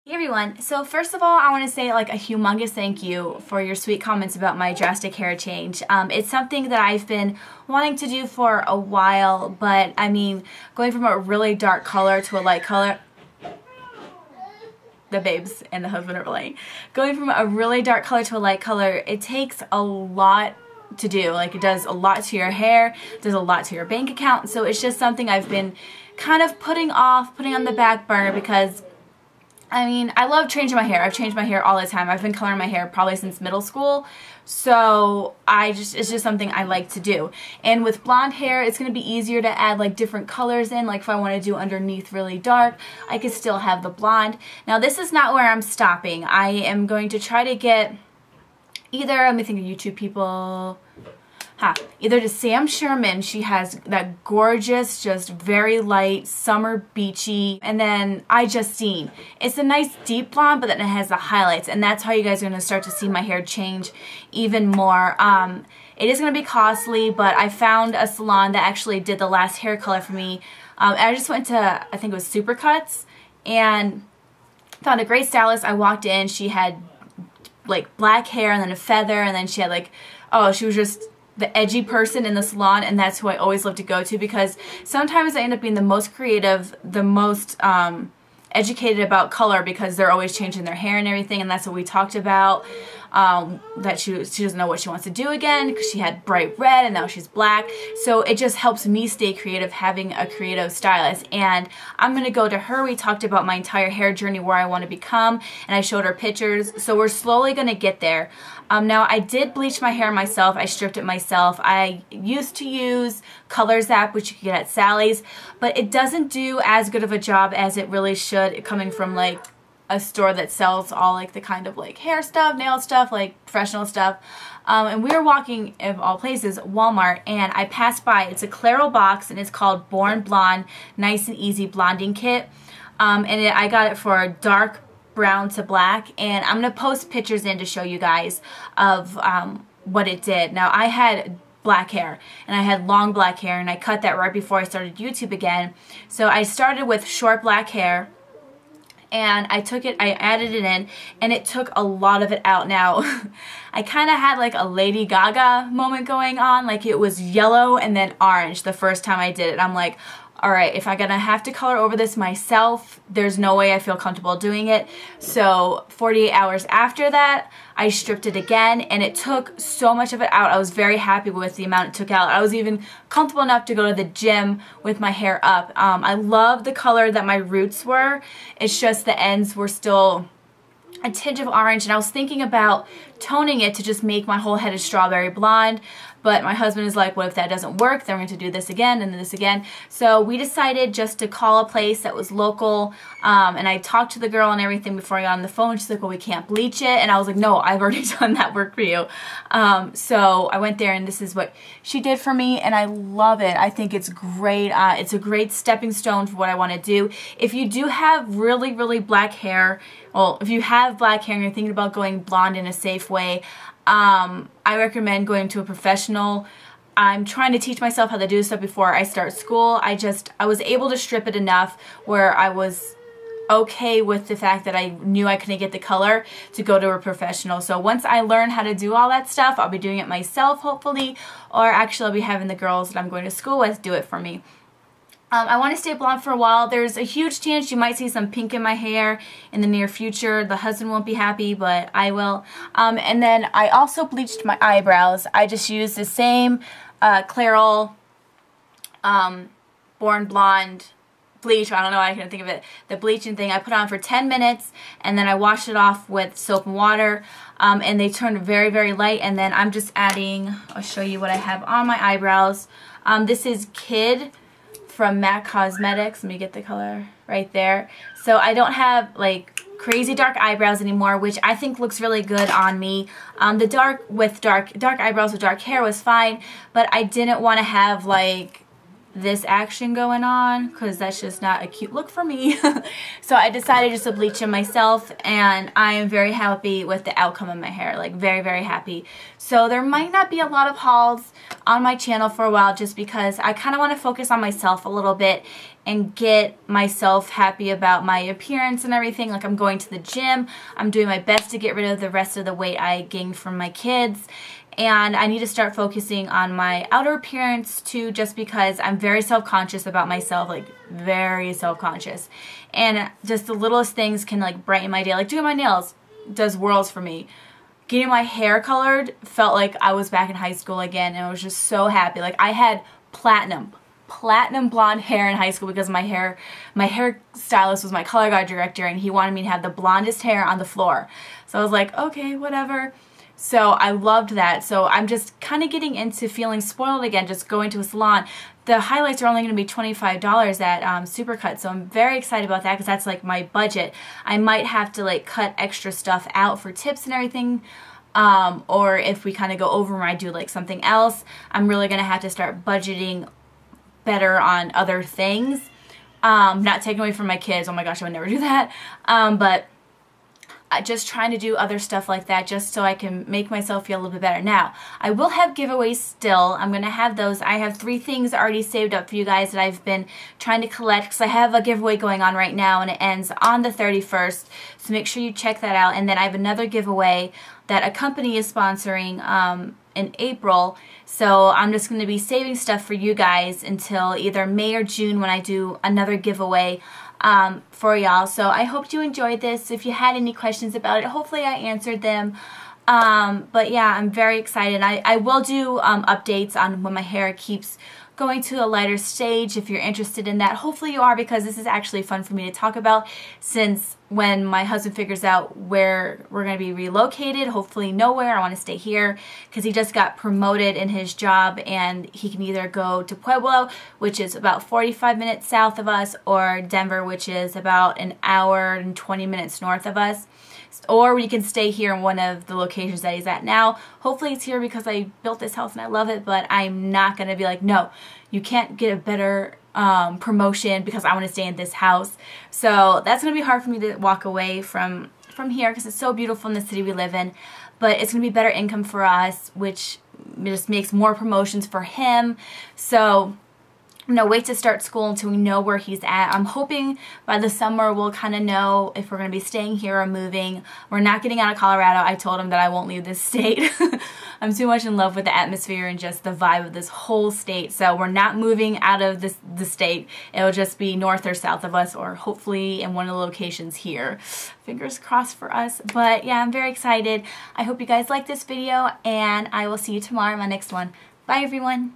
Hey everyone, so first of all I want to say like a humongous thank you for your sweet comments about my drastic hair change. It's something that I've been wanting to do for a while, but I mean going from a really dark color to a light color, the babes and the husband are playing, going from a really dark color to a light color, it takes a lot to do. Like it does a lot to your hair, does a lot to your bank account, so it's just something I've been kind of putting on the back burner because I mean, I love changing my hair. I've changed my hair all the time. I've been coloring my hair probably since middle school. So it's just something I like to do. And with blonde hair, it's going to be easier to add like different colors in. Like if I want to do underneath really dark, I could still have the blonde. Now this is not where I'm stopping. I am going to try to get either, let me think of YouTube people. Either to Sam Sherman, she has that gorgeous, just very light, summer beachy, and then iJustine. It's a nice deep blonde, but then it has the highlights, and that's how you guys are going to start to see my hair change even more. It is going to be costly, but I found a salon that actually did the last hair color for me. I just went to, I think it was Supercuts, and found a great stylist. I walked in, she had like black hair and then a feather, and then she had like, oh, she was just the edgy person in the salon, and that's who I always love to go to because sometimes I end up being the most creative, the most educated about color because they're always changing their hair and everything, and that's what we talked about, that she doesn't know what she wants to do again because she had bright red and now she's black. So it just helps me stay creative having a creative stylist, and I'm going to go to her. We talked about my entire hair journey, where I want to become, and I showed her pictures, so we're slowly going to get there. Now I did bleach my hair myself. I stripped it myself. I used to use Color Zap, which you can get at Sally's, but it doesn't do as good of a job as it really should, coming from like a store that sells all like the kind of like hair stuff, nail stuff, like professional stuff. And we were walking, of all places, Walmart, and I passed by. It's a Clairol box, and it's called Born Blonde Nice and Easy Blonding Kit. I got it for dark brown to black, and I'm going to post pictures in to show you guys of what it did. Now I had black hair, and I had long black hair, and I cut that right before I started YouTube again. So I started with short black hair, and I took it, I added it in, and it took a lot of it out. Now I kind of had like a Lady Gaga moment going on, like it was yellow and then orange the first time I did it. I'm like, alright, if I'm gonna have to color over this myself, there's no way I feel comfortable doing it. So 48 hours after that, I stripped it again, and it took so much of it out. I was very happy with the amount it took out. I was even comfortable enough to go to the gym with my hair up. I love the color that my roots were. It's just the ends were still a tinge of orange, and I was thinking about toning it to just make my whole head a strawberry blonde, but my husband is like, what if that doesn't work? Then we're going to do this again and then this again. So we decided just to call a place that was local, and I talked to the girl and everything before I got on the phone. She's like, well, we can't bleach it, and I was like, no, I've already done that work for you. So I went there, and this is what she did for me, and I love it. I think it's great. It's a great stepping stone for what I want to do. If you do have really, really black hair, well, if you have black hair and you're thinking about going blonde in a safe way, I recommend going to a professional. I'm trying to teach myself how to do stuff before I start school. I was able to strip it enough where I was okay with the fact that I knew I couldn't get the color to go to a professional. So once I learn how to do all that stuff, I'll be doing it myself hopefully, or actually I'll be having the girls that I'm going to school with do it for me. I want to stay blonde for a while. There's a huge chance you might see some pink in my hair in the near future. The husband won't be happy, but I will. And then I also bleached my eyebrows. I just used the same Clairol Born Blonde bleach. I don't know, I can't think of it. The bleaching thing I put on for 10 minutes, and then I washed it off with soap and water, and they turned very, very light. And then I'm just adding, I'll show you what I have on my eyebrows. This is Kid from MAC Cosmetics. Let me get the color right there. So I don't have like crazy dark eyebrows anymore, which I think looks really good on me. The dark eyebrows with dark hair was fine, but I didn't want to have like this action going on because that's just not a cute look for me. So I decided just to bleach them myself, and I am very happy with the outcome of my hair, like very, very happy. So there might not be a lot of hauls on my channel for a while just because I kind of want to focus on myself a little bit and get myself happy about my appearance and everything. Like, I'm going to the gym. I'm doing my best to get rid of the rest of the weight I gained from my kids. And I need to start focusing on my outer appearance too, just because I'm very self-conscious about myself, like very self-conscious. And just the littlest things can like brighten my day. Like doing my nails does worlds for me. Getting my hair colored felt like I was back in high school again, and I was just so happy. Like, I had platinum blonde hair in high school because my hair stylist was my color guard director, and he wanted me to have the blondest hair on the floor. So I was like, okay, whatever. So I loved that. So I'm just kind of getting into feeling spoiled again, just going to a salon. The highlights are only going to be $25 at Supercut, so I'm very excited about that because that's like my budget. I might have to like cut extra stuff out for tips and everything, or if we kind of go over and I do like something else, I'm really going to have to start budgeting better on other things. Not taking away from my kids. Oh my gosh, I would never do that. But just trying to do other stuff like that just so I can make myself feel a little bit better. Now, I will have giveaways still. I'm going to have those. I have 3 things already saved up for you guys that I've been trying to collect because I have a giveaway going on right now and it ends on the 31st. So make sure you check that out. And then I have another giveaway that a company is sponsoring in April. So I'm just going to be saving stuff for you guys until either May or June when I do another giveaway for y'all. So I hope you enjoyed this. If you had any questions about it, hopefully I answered them. But yeah, I'm very excited. I will do updates on when my hair keeps going to a lighter stage if you're interested in that. Hopefully you are, because this is actually fun for me to talk about, since when my husband figures out where we're going to be relocated, hopefully nowhere, I want to stay here because he just got promoted in his job and he can either go to Pueblo, which is about 45 minutes south of us, or Denver, which is about an hour and 20 minutes north of us. Or we can stay here in one of the locations that he's at now. Hopefully it's here because I built this house and I love it, but I'm not going to be like, no, you can't get a better promotion because I want to stay in this house. So that's going to be hard for me to walk away from here because it's so beautiful in the city we live in. But it's going to be better income for us, which just makes more promotions for him. So I'm going to wait to start school until we know where he's at. I'm hoping by the summer we'll kind of know if we're going to be staying here or moving. We're not getting out of Colorado. I told him that I won't leave this state. I'm too much in love with the atmosphere and just the vibe of this whole state. So we're not moving out of the state. It'll just be north or south of us, or hopefully in one of the locations here. Fingers crossed for us. But yeah, I'm very excited. I hope you guys like this video, and I will see you tomorrow in my next one. Bye everyone.